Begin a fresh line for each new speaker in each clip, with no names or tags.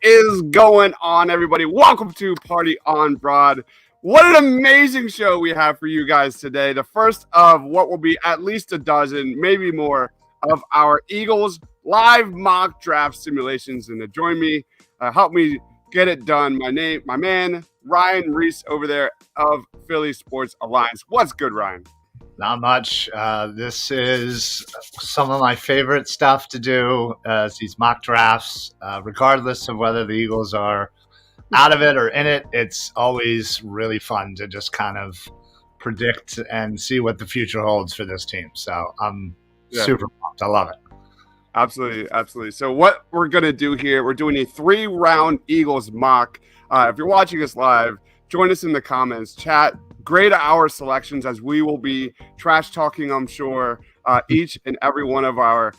is going on, everybody? Welcome to Party on Broad. What an amazing show we have for you guys today. The first of what will be at least a dozen, maybe more, of our Eagles live mock draft simulations. And to join me, help me get it done, my man, Ryan Reese over there of Philly Sports Alliance. What's good, Ryan?
Not much. This is some of my favorite stuff to do, these mock drafts. Regardless of whether the Eagles are out of it or in it, it's always really fun to just kind of predict and see what the future holds for this team. So I'm super pumped. I love it.
Absolutely. So what we're going to do here, we're doing a 3-round Eagles mock. If you're watching us live, join us in the comments, chat. Grade our selections as we will be trash talking, I'm sure, each and every one of our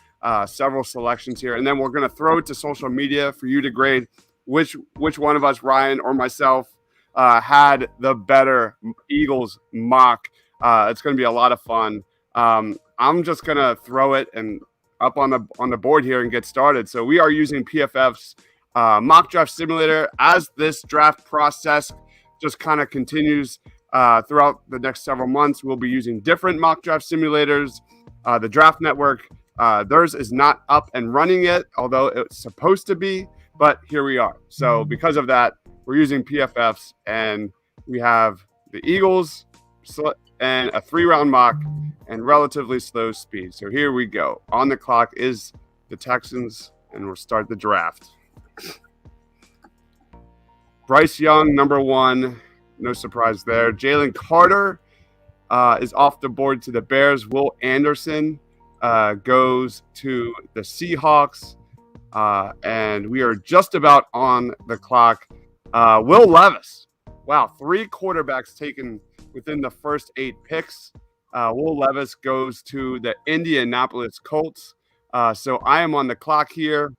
several selections here. And then we're going to throw it to social media for you to grade which one of us, Ryan or myself, had the better Eagles mock. It's going to be a lot of fun. I'm just going to throw it and up on the board here and get started. So we are using PFF's mock draft simulator as this draft process just kind of continues. Throughout the next several months, we'll be using different mock draft simulators. The Draft Network, theirs is not up and running yet, although it's supposed to be, but here we are. So because of that, we're using PFFs, and we have the Eagles and a 3-round mock and relatively slow speed. So here we go. On the clock is the Texans, and we'll start the draft. Bryce Young, number 1. No surprise there. Jalen Carter is off the board to the Bears. Will Anderson goes to the Seahawks. And we are just about on the clock. Will Levis. Wow, 3 quarterbacks taken within the first 8 picks. Will Levis goes to the Indianapolis Colts. So I am on the clock here.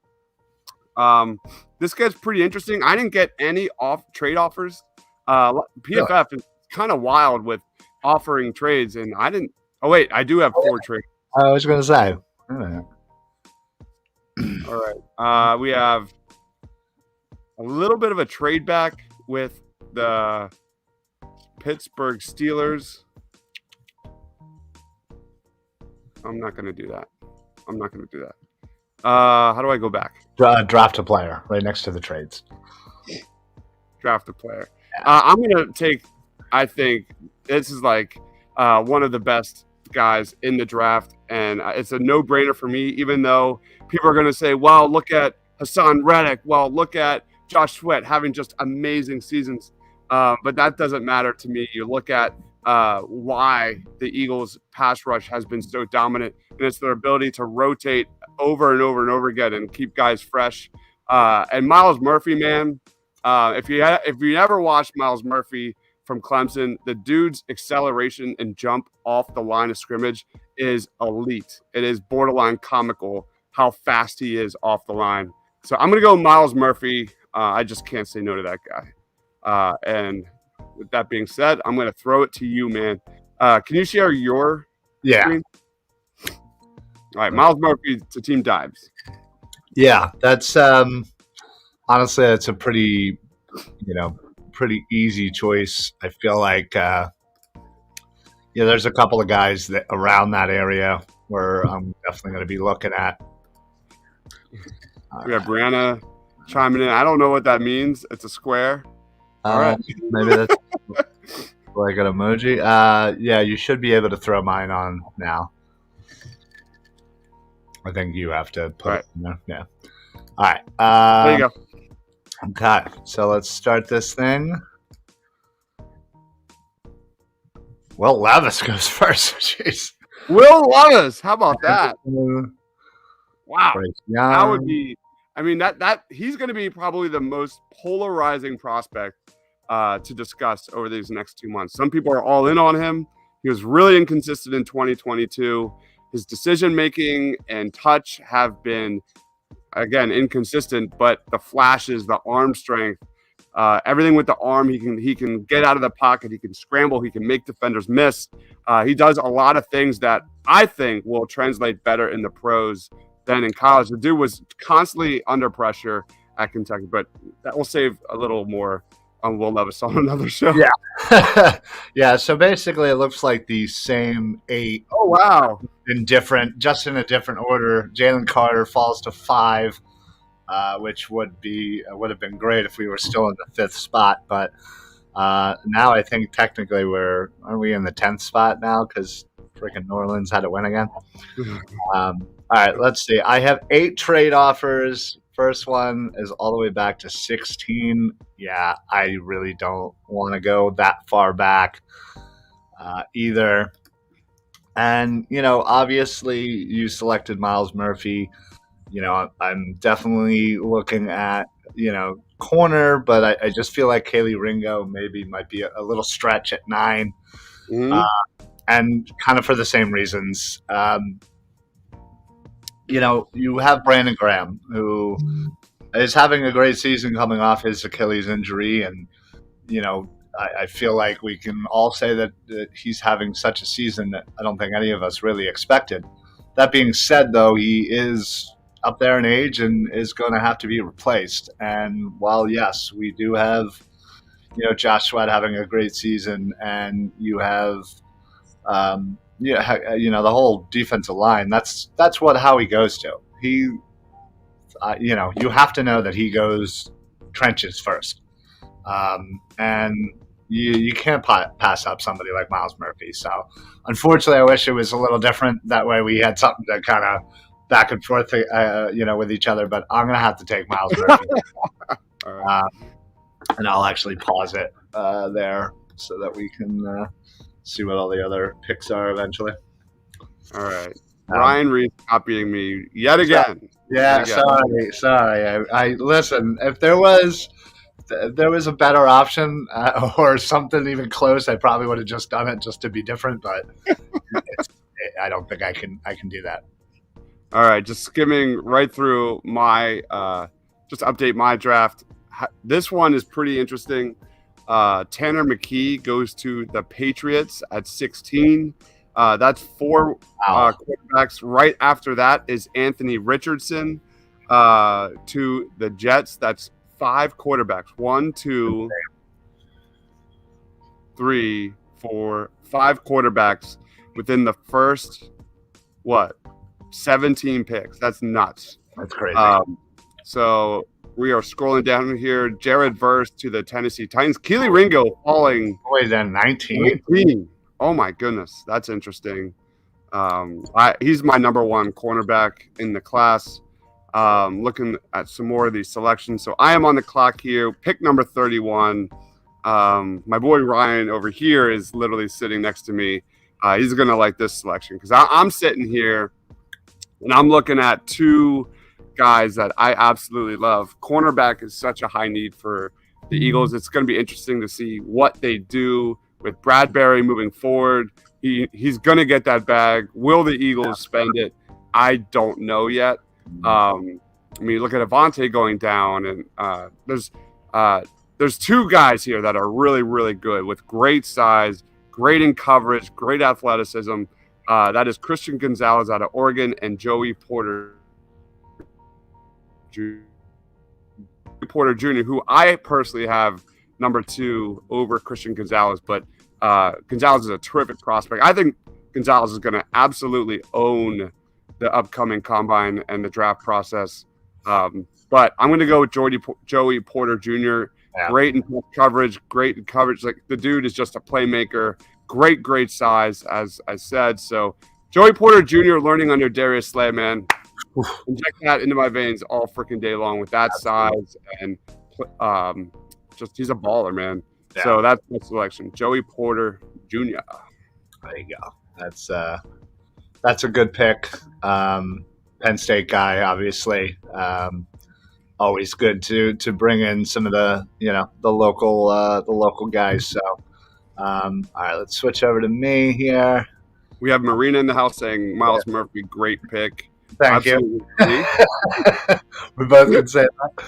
This gets pretty interesting. I didn't get any trade offers. PFF is kind of wild with offering trades, and I didn't. Oh wait, I do have 4 trades.
I was going to say.
All right, we have a little bit of a trade back with the Pittsburgh Steelers. I'm not going to do that. How do I go back?
Draft a player right next to the trades.
Draft a player. I'm going to take, I think, this is like one of the best guys in the draft, and it's a no-brainer for me, even though people are going to say, well, look at Hassan Reddick, well, look at Josh Sweat having just amazing seasons, but that doesn't matter to me. You look at why the Eagles' pass rush has been so dominant, and it's their ability to rotate over and over and over again and keep guys fresh. And Myles Murphy, man, if you ever watched Myles Murphy from Clemson, the dude's acceleration and jump off the line of scrimmage is elite. It is borderline comical how fast he is off the line. So I'm going to go Myles Murphy. I just can't say no to that guy. And with that being said, I'm going to throw it to you, man. Can you share your screen? All right, Myles Murphy to Team Dives.
Yeah, that's honestly, it's a pretty easy choice. I feel like, there's a couple of guys that around that area where I'm definitely going to be looking at.
We have Brianna chiming in. I don't know what that means. It's a square. All right.
Maybe that's like an emoji. Yeah, you should be able to throw mine on now. I think you have to put it in there. Yeah. All right.
There you go.
Okay, so let's start this thing. Will Levis goes first. Jeez.
Will Levis, how about that? Wow, that would be. I mean, that he's going to be probably the most polarizing prospect to discuss over these next 2 months. Some people are all in on him. He was really inconsistent in 2022. His decision making and touch have been, again, inconsistent, but the flashes, the arm strength, everything with the arm, he can get out of the pocket, he can scramble, he can make defenders miss. He does a lot of things that I think will translate better in the pros than in college. The dude was constantly under pressure at Kentucky, but that will save a little more on Will Levis on another show.
Yeah. Yeah, so basically it looks like the same 8
Oh, wow.
in a different order. Jalen Carter falls to 5, which would have been great if we were still in the 5th spot. But now I think technically aren't we in the 10th spot now because freaking New Orleans had to win again. All right, let's see. I have 8 trade offers. First one is all the way back to 16. Yeah, I really don't want to go that far back either. And, obviously you selected Miles Murphy. I'm definitely looking at, corner, but I just feel like Kaylee Ringo maybe might be a little stretch at 9.
Mhm.
And kind of for the same reasons. You have Brandon Graham, who is having a great season coming off his Achilles injury. And, I feel like we can all say that he's having such a season that I don't think any of us really expected. That being said, though, he is up there in age and is going to have to be replaced. And while, yes, we do have, Josh Sweat having a great season, and you have the whole defensive line. That's how he goes to. He, you have to know that he goes trenches first, and you can't pass up somebody like Miles Murphy. So, unfortunately, I wish it was a little different. That way, we had something to kind of back and forth, with each other. But I'm gonna have to take Miles Murphy, and I'll actually pause it there so that we can. See what all the other picks are eventually.
All right. Ryan Reed's copying me yet again.
Yeah, sorry. I listen. If there was a better option or something even close, I probably would have just done it just to be different. But I don't think I can do that.
All right, just skimming right through my just update my draft. This one is pretty interesting. Tanner McKee goes to the Patriots at 16. That's 4 quarterbacks. Right after that is Anthony Richardson to the Jets. That's 5 quarterbacks. 1, 2, 3, 4, 5 quarterbacks within the first 17 picks. That's nuts.
That's crazy.
So we are scrolling down here. Jared Verse to the Tennessee Titans. Keely Ringo falling.
Wait, then 19.
Oh my goodness, that's interesting. He's my number 1 cornerback in the class. Looking at some more of these selections. So I am on the clock here. Pick number 31. My boy Ryan over here is literally sitting next to me. He's gonna like this selection because I'm sitting here and I'm looking at 2 guys that I absolutely love. Cornerback is such a high need for the Eagles. It's going to be interesting to see what they do with Bradbury moving forward. He's going to get that bag. Will the Eagles spend it? I don't know yet. Look at Avante going down, and there's 2 guys here that are really, really good with great size, great in coverage, great athleticism. That is Christian Gonzalez out of Oregon and Joey Porter Jr., who I personally have number 2 over Christian Gonzalez, but Gonzalez is a terrific prospect. I think Gonzalez is going to absolutely own the upcoming combine and the draft process. But I'm going to go with Joey Porter Jr. Yeah. Great in coverage. Like the dude is just a playmaker. Great size, as I said. So Joey Porter Jr. learning under Darius Slay, man. Inject that into my veins all freaking day long with that size, and just he's a baller, man. Yeah. So that's my selection, Joey Porter Jr.
There you go. That's a good pick. Penn State guy, obviously. Always good to bring in some of the local guys. So, all right, let's switch over to me here.
We have Marina in the house saying Miles Murphy, great pick.
Thank you. We both can say that.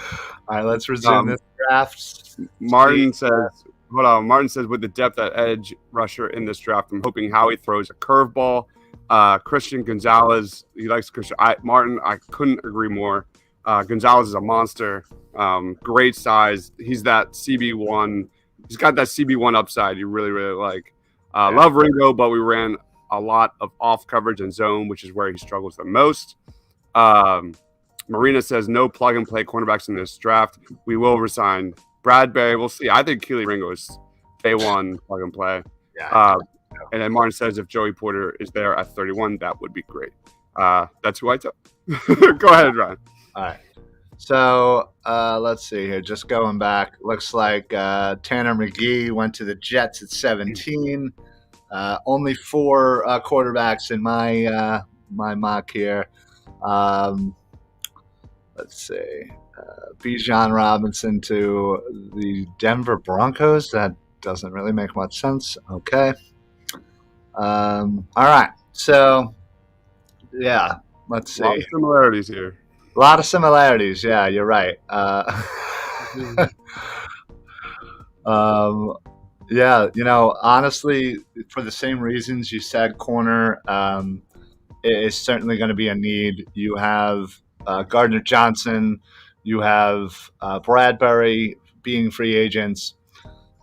All right, let's resume this draft.
Martin says, with the depth at edge rusher in this draft, I'm hoping Howie throws a curveball. Christian Gonzalez, he likes Christian. Martin, I couldn't agree more. Gonzalez is a monster. Great size. He's that CB1. He's got that CB1 upside you really, really like. Love Ringo, but we ran a lot of off coverage and zone, which is where he struggles the most. Marina says no plug and play cornerbacks in this draft. We will resign Bradbury. We'll see. I think Keely Ringo is day one plug and play.
Yeah.
And then Martin says if Joey Porter is there at 31, that would be great. That's who I took. Go ahead, Ryan.
All right. So let's see here. Just going back, looks like Tanner McGee went to the Jets at 17. Only 4 quarterbacks in my my mock here. Let's see. Bijan Robinson to the Denver Broncos. That doesn't really make much sense. Okay. All right. So, yeah. Let's see.
A lot of similarities here.
A lot of similarities. Yeah, you're right. Yeah, honestly, for the same reasons you said, corner is certainly going to be a need. You have Gardner Johnson, you have Bradbury being free agents.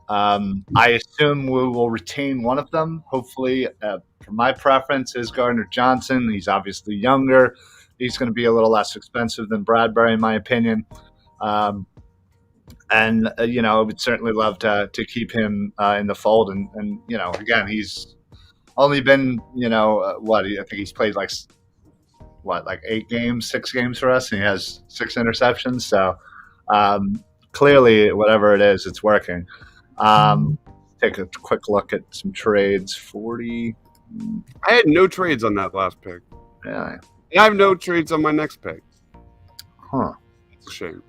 I assume we will retain one of them. Hopefully, for my preference is Gardner Johnson. He's obviously younger. He's going to be a little less expensive than Bradbury, in my opinion. And I would certainly love to keep him in the fold. And again, he's only been, I think he's played like 6 games for us, and he has 6 interceptions. So clearly, whatever it is, it's working. Take a quick look at some trades. 40.
I had no trades on that last pick.
Yeah.
I have no trades on my next pick.
Huh.
It's a shame.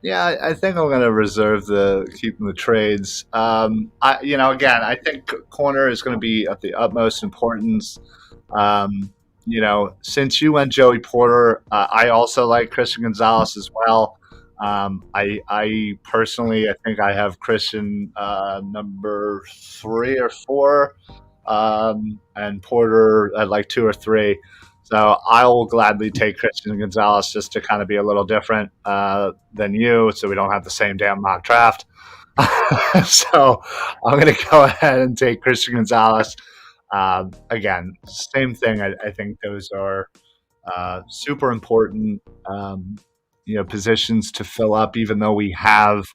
Yeah, I think I'm going to reserve keeping the trades. Again, I think corner is going to be of the utmost importance. Since you went Joey Porter, I also like Christian Gonzalez as well. I personally, I think I have Christian number 3 or 4, and Porter at like 2 or 3. So I will gladly take Christian Gonzalez just to kind of be a little different than you, so we don't have the same damn mock draft. So I'm going to go ahead and take Christian Gonzalez. Again, same thing. I think those are super important, positions to fill up, even though we have,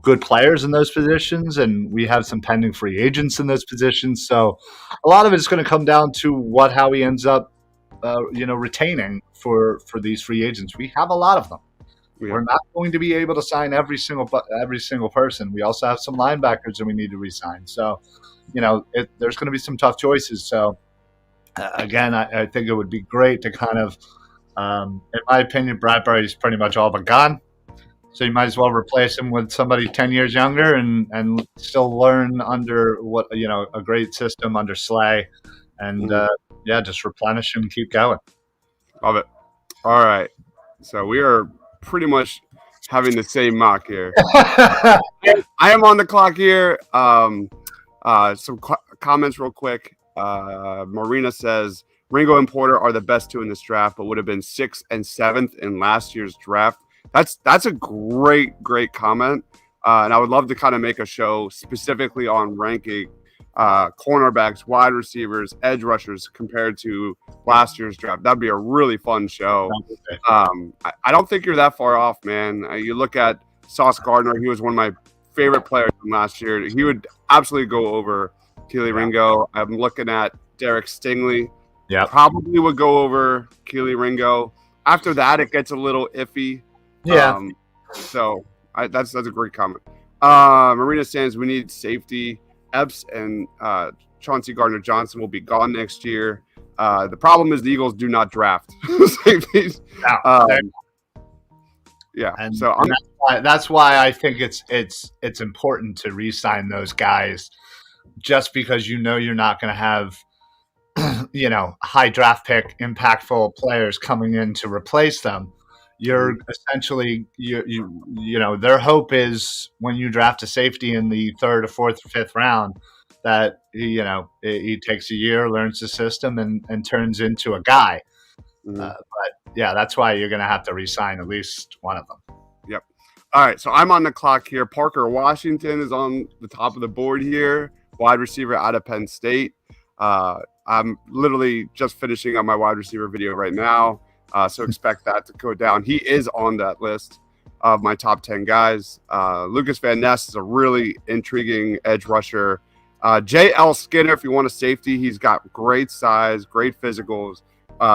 good players in those positions, and we have some pending free agents in those positions. So a lot of it is going to come down to how he ends up, retaining for these free agents. We have a lot of them. Yeah. We're not going to be able to sign every single person. We also have some linebackers that we need to re-sign. So, there's going to be some tough choices. So, again, I think it would be great to kind of, in my opinion, Bradbury is pretty much all but gone. So you might as well replace him with somebody 10 years younger and still learn under a great system under Slay, and just replenish him and keep going.
Love it. All right. So we are pretty much having the same mock here. I am on the clock here. Some comments real quick. Marina says Ringo and Porter are the best 2 in this draft, but would have been 6th and 7th in last year's draft. That's a great comment. And I would love to kind of make a show specifically on ranking cornerbacks, wide receivers, edge rushers compared to last year's draft. That'd be a really fun show. I don't think you're that far off, man. You look at Sauce Gardner. He was one of my favorite players from last year. He would absolutely go over Keely Ringo. I'm looking at Derek Stingley.
Yeah,
probably would go over Keely Ringo. After that, it gets a little iffy.
Yeah.
That's a great comment. Marina Sands, we need safety. Epps and Chauncey Gardner-Johnson will be gone next year. The problem is the Eagles do not draft safeties. Yeah,
and
so
that's why I think it's important to re-sign those guys, just because you're not going to have high draft pick impactful players coming in to replace them. You're essentially their hope is when you draft a safety in the 3rd or 4th or 5th round that he takes a year, learns the system, and turns into a guy. But yeah, that's why you're going to have to re-sign at least one of them.
Yep. All right, so I'm on the clock here. Parker Washington is on the top of the board here, wide receiver out of Penn State. I'm literally just finishing up my wide receiver video right now, so expect that to go down. He is on that list of my top 10 guys. Lucas Van Ness is a really intriguing edge rusher. J.L. Skinner, if you want a safety, he's got great size, great physicals,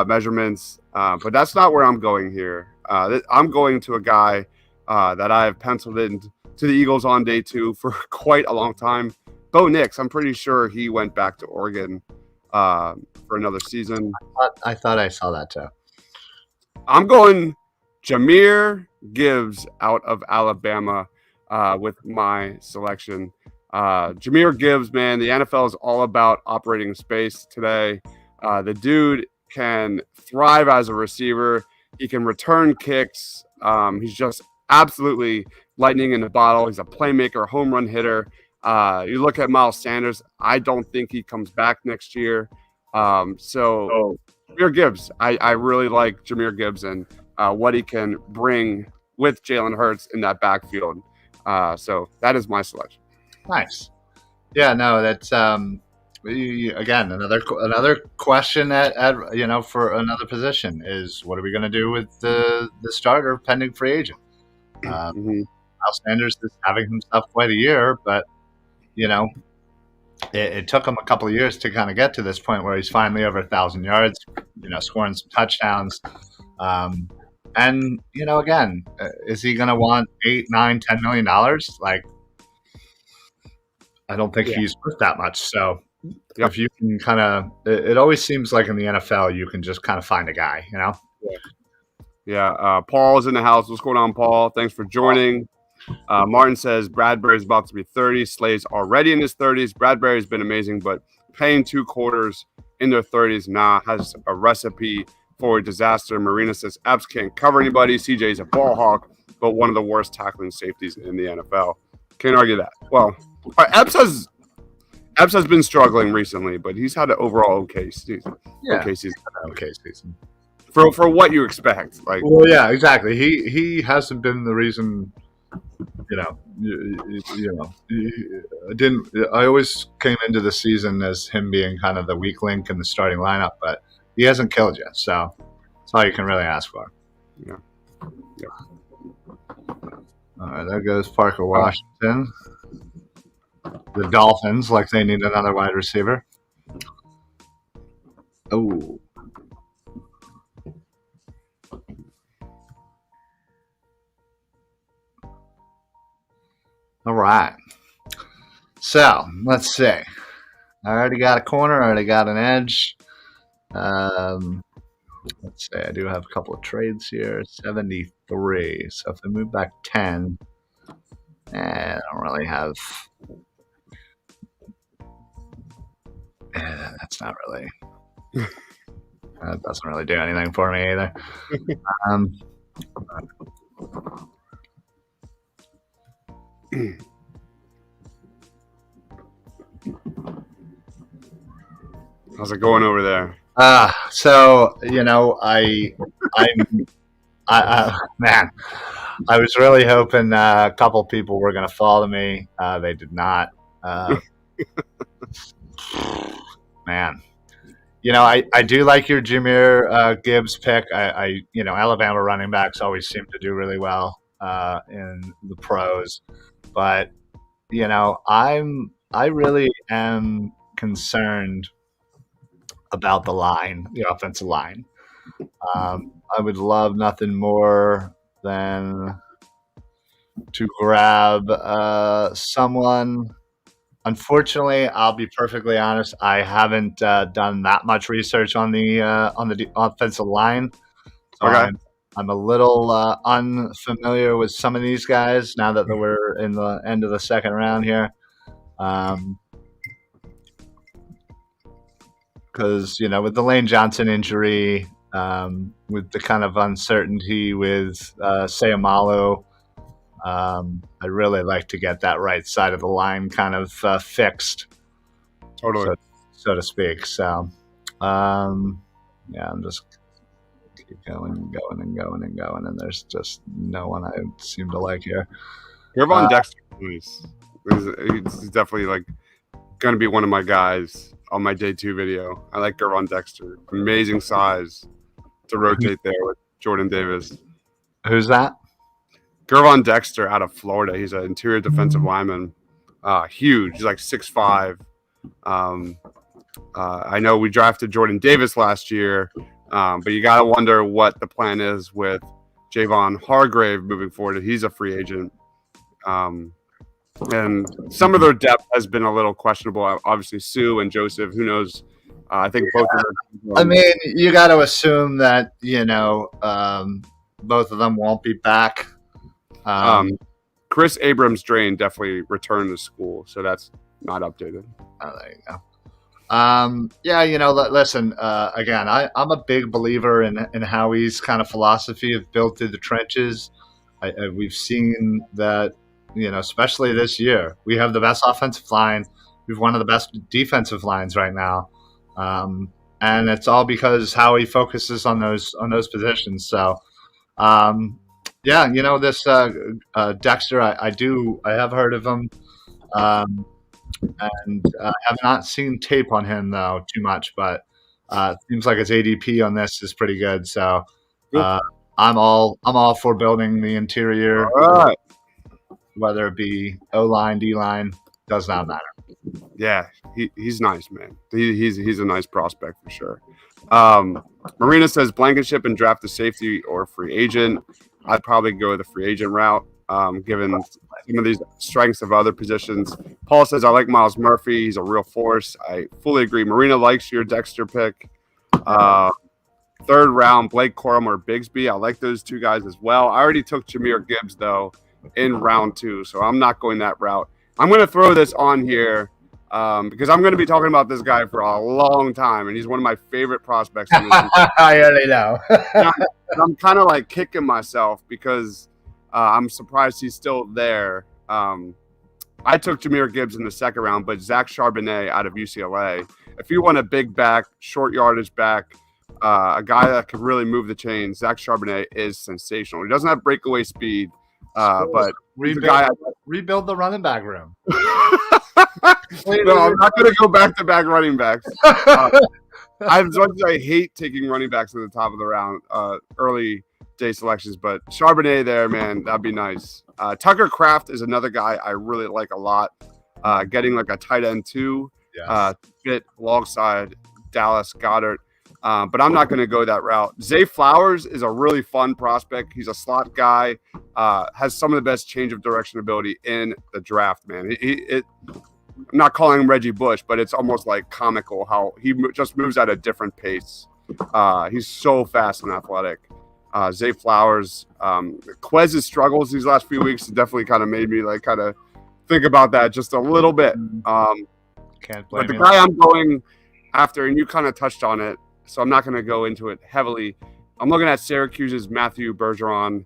measurements, but that's not where I'm going here. I'm going to a guy that I have penciled in to the Eagles on day 2 for quite a long time. Bo Nix, I'm pretty sure he went back to Oregon for another season.
I thought I saw that too.
I'm going Jahmyr Gibbs out of Alabama with my selection. Jahmyr Gibbs, man, the NFL is all about operating space today. The dude can thrive as a receiver. He can return kicks. He's just absolutely lightning in the bottle. He's a playmaker, home run hitter. You look at Miles Sanders. I don't think he comes back next year. So Jahmyr Gibbs, I really like Jahmyr Gibbs and what he can bring with Jalen Hurts in that backfield. So that is my selection.
Nice. Yeah, no, that's again another question at for another position is what are we going to do with the starter pending free agent? Miles Sanders is having himself quite a year, but it took him a couple of years to kind of get to this point where he's finally over 1,000 yards, scoring some touchdowns. And again, is he going to want $8, $9, $10 million? Like, I don't think he's worth that much. So if you can kind of, it always seems like in the NFL, you can just kind of find a guy,
Yeah. Paul's in the house. What's going on, Paul? Thanks for joining. Martin says Bradbury's about to be 30. Slay's already in his 30s. Bradbury's been amazing, but playing 2 quarters in their 30s has a recipe for disaster. Marina says Epps can't cover anybody. CJ's a ball hawk, but one of the worst tackling safeties in the NFL. Can't argue that. Well, Epps has been struggling recently, but he's had an overall okay season.
Okay season.
For what you expect.
Well, yeah, exactly. He hasn't been the reason. I always came into the season as him being kind of the weak link in the starting lineup, but he hasn't killed you, so that's all you can really ask for.
Yeah.
All right, there goes Parker Washington. The Dolphins, like they need another wide receiver. Oh. All right. So, let's see. I already got a corner. I already got an edge. Let's see. I do have a couple of trades here. 73. So, if I move back 10, I don't really have... that's not really... that doesn't really do anything for me either.
How's it going over there?
So man, I was really hoping a couple people were going to follow me. They did not. Man, I do like your Jahmyr Gibbs pick. Alabama running backs always seem to do really well in the pros, but I really am concerned about the offensive line. I would love nothing more than to grab someone. Unfortunately, I'll be perfectly honest, I haven't done that much research on the offensive line. So
okay.
I'm a little unfamiliar with some of these guys now that we're in the end of the second round here. Because, with the Lane Johnson injury, with the kind of uncertainty with Sayamalu, I'd really like to get that right side of the line kind of fixed.
Totally.
So to speak. So, I'm just keep going and going and going and going, and there's just no one I seem to like here.
Gervon Dexter, nice. He's definitely like gonna be one of my guys on my day 2 video. I like Gervon Dexter. Amazing size to rotate there with Jordan Davis.
Who's that?
Gervon Dexter out of Florida. He's an interior defensive lineman. Huge. He's like 6'5". I know we drafted Jordan Davis last year, but you got to wonder what the plan is with Javon Hargrave moving forward. He's a free agent. And some of their depth has been a little questionable. Obviously, Sue and Joseph, who knows? I think both of them.
I mean, you got to assume that, both of them won't be back.
Chris Abrams Drain definitely returned to school, so that's not updated.
Oh, there you go. Listen, again, I'm a big believer in Howie's kind of philosophy of build through the trenches. We've seen that, especially this year, we have the best offensive line. We've one of the best defensive lines right now. And it's all because Howie focuses on those positions. So, this Dexter, I have heard of him. And I have not seen tape on him though too much, but it seems like his ADP on this is pretty good. So I'm all for building the interior,
right.
Whether it be O-line, D-line, does not matter.
Yeah, he's nice, man. He's a nice prospect for sure. Marina says Blankenship and draft a safety or free agent. I'd probably go the free agent route, given some of these strengths of other positions. Paul says, I like Miles Murphy. He's a real force. I fully agree. Marina likes your Dexter pick. 3rd round, Blake Corum or Bigsby. I like those 2 guys as well. I already took Jahmyr Gibbs, though, in round 2, so I'm not going that route. I'm going to throw this on here because I'm going to be talking about this guy for a long time, and he's one of my favorite prospects. In this
I already know.
I'm kind of like kicking myself because I'm surprised he's still there. I took Jahmyr Gibbs in the 2nd round, but Zach Charbonnet out of UCLA. If you want a big back, short yardage back, a guy that can really move the chains, Zach Charbonnet is sensational. He doesn't have breakaway speed, but
rebuild the running back room.
No, I'm not going to go back-to-back running backs. As much as I hate taking running backs at the top of the round, early day selections, but Charbonnet there, man, that'd be nice. Tucker Kraft is another guy I really like a lot. Getting like a tight end too, fit alongside Dallas Goedert. But I'm not going to go that route. Zay Flowers is a really fun prospect. He's a slot guy, has some of the best change of direction ability in the draft, man. I'm not calling him Reggie Bush, but it's almost like comical how he just moves at a different pace. He's so fast and athletic. Zay Flowers, Quez's struggles these last few weeks definitely kind of made me like kind of think about that just a little bit. But the guy I'm going after, and you kind of touched on it, so I'm not going to go into it heavily. I'm looking at Syracuse's Matthew Bergeron.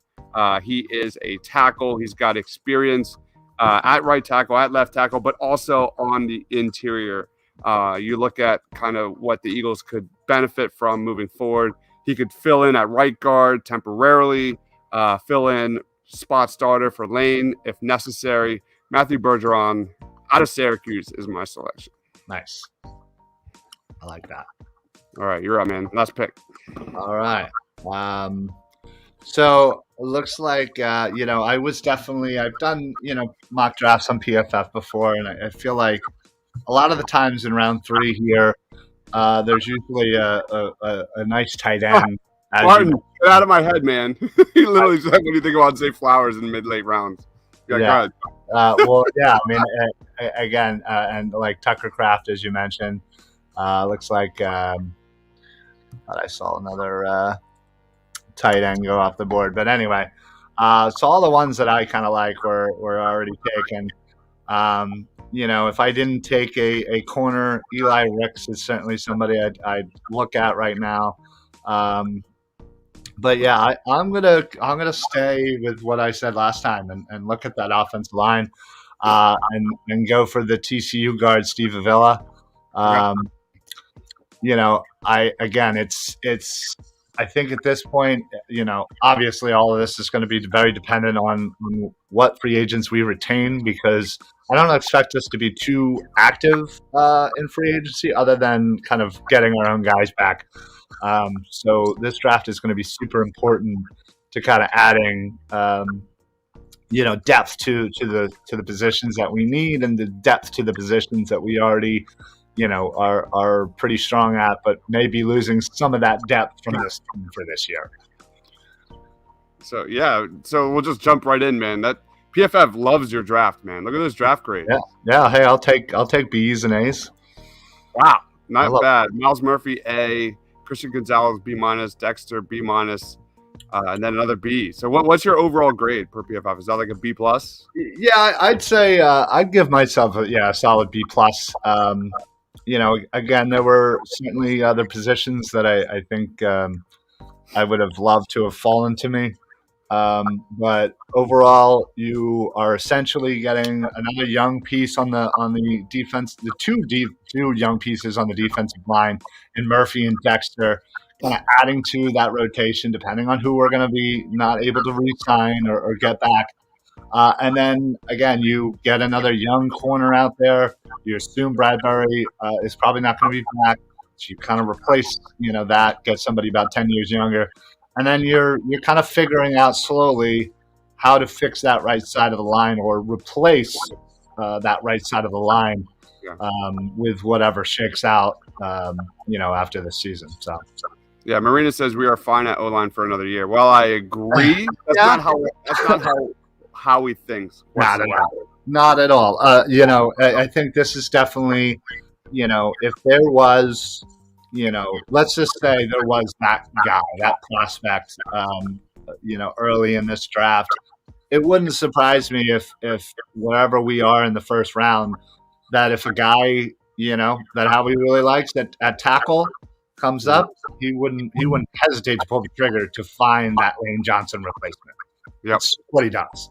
He is a tackle. He's got experience at right tackle, at left tackle, but also on the interior. You look at kind of what the Eagles could benefit from moving forward. He could fill in at right guard temporarily, fill in spot starter for Lane if necessary. Matthew Bergeron out of Syracuse is my selection.
Nice. I like that.
All right, you're up, man. Last pick.
All right. So it looks like, I've done, mock drafts on PFF before, and I feel like a lot of the times in round 3 here, there's usually a nice tight end.
Martin, get out of my head, man. You literally said, what do you think about Zay Flowers in mid-late rounds?
Yeah. Again, and like Tucker Kraft, as you mentioned, looks like I saw another tight end go off the board. But anyway, so all the ones that I kind of like were already taken. If I didn't take a corner, Eli Ricks is certainly somebody I'd look at right now. But yeah, I'm gonna stay with what I said last time and look at that offensive line and go for the TCU guard Steve Avila. I think at this point, obviously all of this is going to be very dependent on what free agents we retain, because I don't expect us to be too active in free agency other than kind of getting our own guys back. So this draft is going to be super important to kind of adding, depth to the positions that we need, and the depth to the positions that we already are pretty strong at, but maybe losing some of that depth from this team for this year.
So we'll just jump right in, man. That PFF loves your draft, man. Look at those draft grades.
Yeah. Hey, I'll take B's and A's.
Wow, not bad. Miles Murphy A, Christian Gonzalez B minus, Dexter B minus, and then another B. So what's your overall grade per PFF? Is that like a B plus?
Yeah, I'd say I'd give myself a solid B plus. Again, there were certainly other positions that I think I would have loved to have fallen to me. But overall, you are essentially getting another young piece on the defense, the two young pieces on the defensive line, in Murphy and Dexter, kind of adding to that rotation, depending on who we're going to be not able to re-sign or get back. And then again, you get another young corner out there. You assume Bradbury is probably not going to be back. So you kind of replace, that, get somebody about 10 years younger. And then you're kind of figuring out slowly how to fix that right side of the line, or replace that right side of the line with whatever shakes out, after the season. So.
Yeah, Marina says we are fine at O-line for another year. Well, I agree. That's not how he thinks.
Not at all. I think this is definitely, if there was, let's just say there was that guy, that prospect, early in this draft, it wouldn't surprise me if wherever we are in the first round, that if a guy, that Howie really likes at tackle comes up, he wouldn't hesitate to pull the trigger to find that Lane Johnson replacement.
Yep.
That's what he does.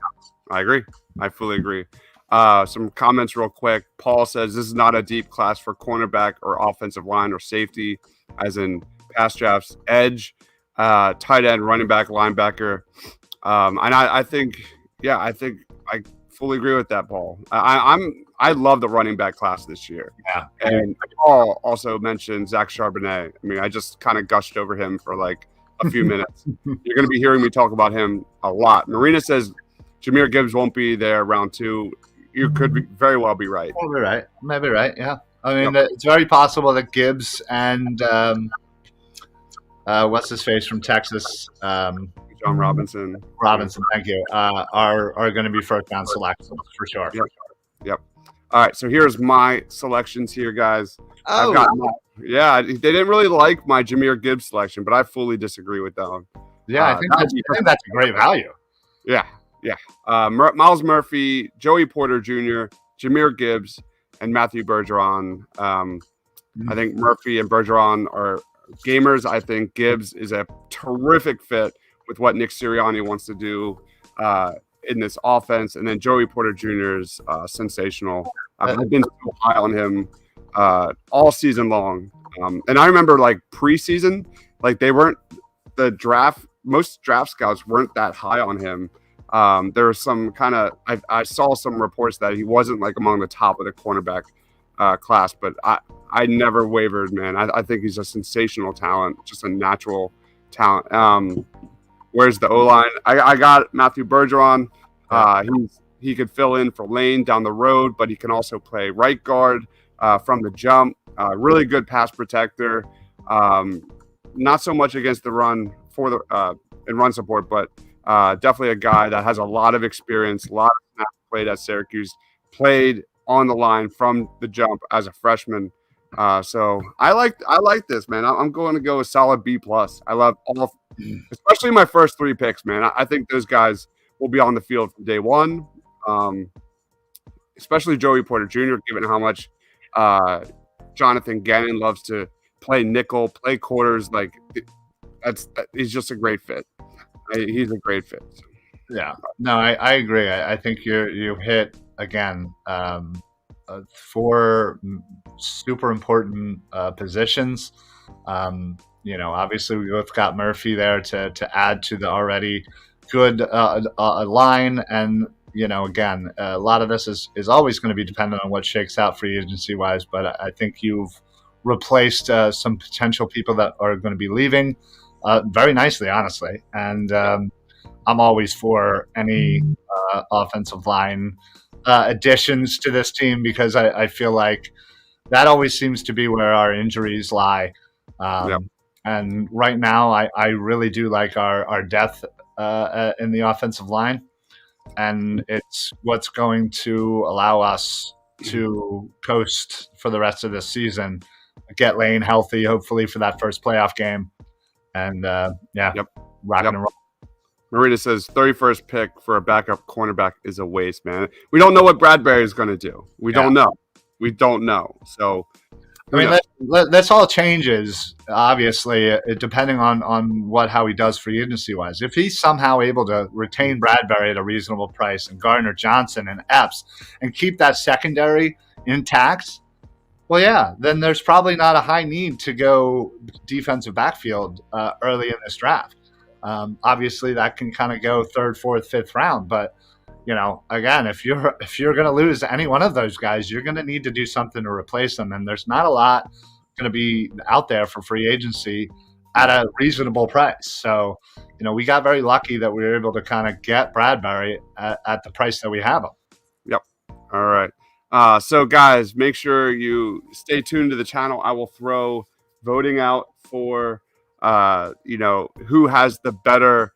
I agree. I fully agree. Some comments real quick. Paul says this is not a deep class for cornerback or offensive line or safety, as in pass drafts, edge, tight end, running back, linebacker. And I think I fully agree with that, Paul. I love the running back class this year.
Yeah.
And Paul also mentioned Zach Charbonnet. I mean, I just kind of gushed over him for like a few minutes. You're going to be hearing me talk about him a lot. Marina says Jahmyr Gibbs won't be there round 2. You could very well be right.
Maybe right. Yeah. I mean, It's very possible that Gibbs and what's his face from Texas,
John Robinson.
Thank you. Are going to be first round selections for sure.
Yep. All right. So here's my selections here, guys.
Oh.
They didn't really like my Jahmyr Gibbs selection, but I fully disagree with that one.
Yeah, I think that's a great value.
Yeah. Miles Murphy, Joey Porter Jr., Jahmyr Gibbs, and Matthew Bergeron. I think Murphy and Bergeron are gamers. I think Gibbs is a terrific fit with what Nick Sirianni wants to do in this offense. And then Joey Porter Jr. is sensational. I've been so high on him all season long. And I remember like preseason, like most draft scouts weren't that high on him. There was some kind of I saw some reports that he wasn't like among the top of the cornerback class, but I never wavered, man. I think he's a sensational talent, just a natural talent. Where's the O-line? I got Matthew Bergeron. He could fill in for Lane down the road, but he can also play right guard from the jump. Really good pass protector. Not so much against the run in run support, but definitely a guy that has a lot of experience, a lot of snaps played at Syracuse, played on the line from the jump as a freshman. So I like this, man. I'm going to go a solid B plus. I love especially my first 3 picks, man. I think those guys will be on the field from day one. Especially Joey Porter Jr., given how much Jonathan Gannon loves to play nickel, play quarters. Like he's just a great fit. He's a great fit.
Yeah, no, I agree. I think you hit again 4 super important positions. obviously we both got Murphy there to add to the already good line. And, again, a lot of this is always going to be dependent on what shakes out free agency wise. But I think you've replaced some potential people that are going to be leaving very nicely, honestly. And I'm always for any offensive line additions to this team, because I feel like that always seems to be where our injuries lie. And right now, I really do like our depth in the offensive line. And it's what's going to allow us to coast for the rest of this season, get Lane healthy, hopefully, for that first playoff game. And, rocking and rolling.
Marina says 31st pick for a backup cornerback is a waste, man. We don't know what Bradbury is going to do. We don't know. So,
I mean, that's all changes, obviously, depending on how he does free agency wise. If he's somehow able to retain Bradbury at a reasonable price and Gardner Johnson and Epps and keep that secondary intact, well, yeah, then there's probably not a high need to go defensive backfield early in this draft. Obviously, that can kind of go third, fourth, fifth round. But, again, if you're going to lose any one of those guys, you're going to need to do something to replace them. And there's not a lot going to be out there for free agency at a reasonable price. So, we got very lucky that we were able to kind of get Bradbury at the price that we have him.
Yep. All right. So, guys, make sure you stay tuned to the channel. I will throw voting out for who has the better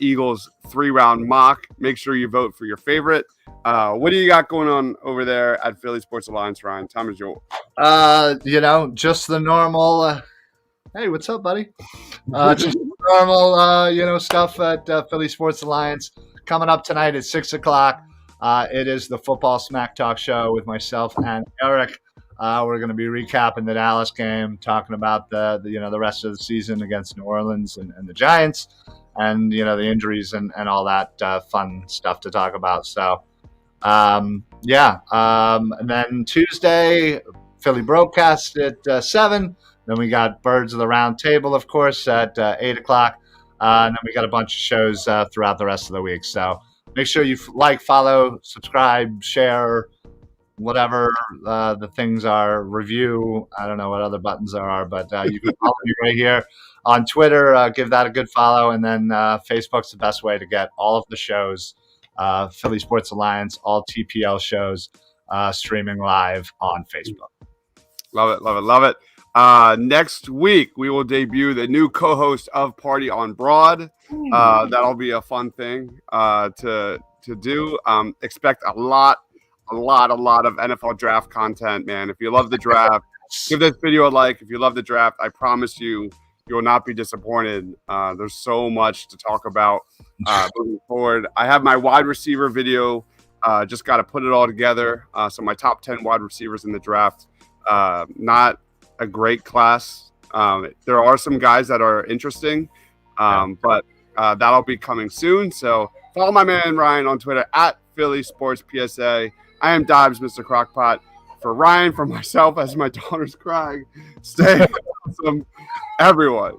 Eagles 3-round mock. Make sure you vote for your favorite. What do you got going on over there at Philly Sports Alliance, Ryan? Time is yours.
Just the normal. Hey, what's up, buddy? Just normal, stuff at Philly Sports Alliance. Coming up tonight at 6:00. It is the Football Smack Talk show with myself and Eric. We're going to be recapping the Dallas game, talking about the rest of the season against New Orleans and the Giants, and the injuries and all that fun stuff to talk about. So, and then Tuesday, Philly broadcast at 7. Then we got Birds of the Round Table, of course, at 8:00, and then we got a bunch of shows throughout the rest of the week. So make sure you like, follow, subscribe, share. Whatever the things are, review. I don't know what other buttons there are, but you can follow me right here on Twitter. Give that a good follow. And then Facebook's the best way to get all of the shows, Philly Sports Alliance, all TPL shows streaming live on Facebook.
Love it. Next week, we will debut the new co-host of Party on Broad. That'll be a fun thing to do. Expect a lot of NFL draft content, man. If you love the draft, give this video a like. If you love the draft, I promise you will not be disappointed. There's so much to talk about moving forward. I have my wide receiver video. Just got to put it all together. So my top 10 wide receivers in the draft. Not a great class. There are some guys that are interesting, but that'll be coming soon. So follow my man Ryan on Twitter at Philly Sports PSA. I am Dobbs, Mr. Crockpot. For Ryan, for myself, as my daughter's crying, stay awesome, everyone.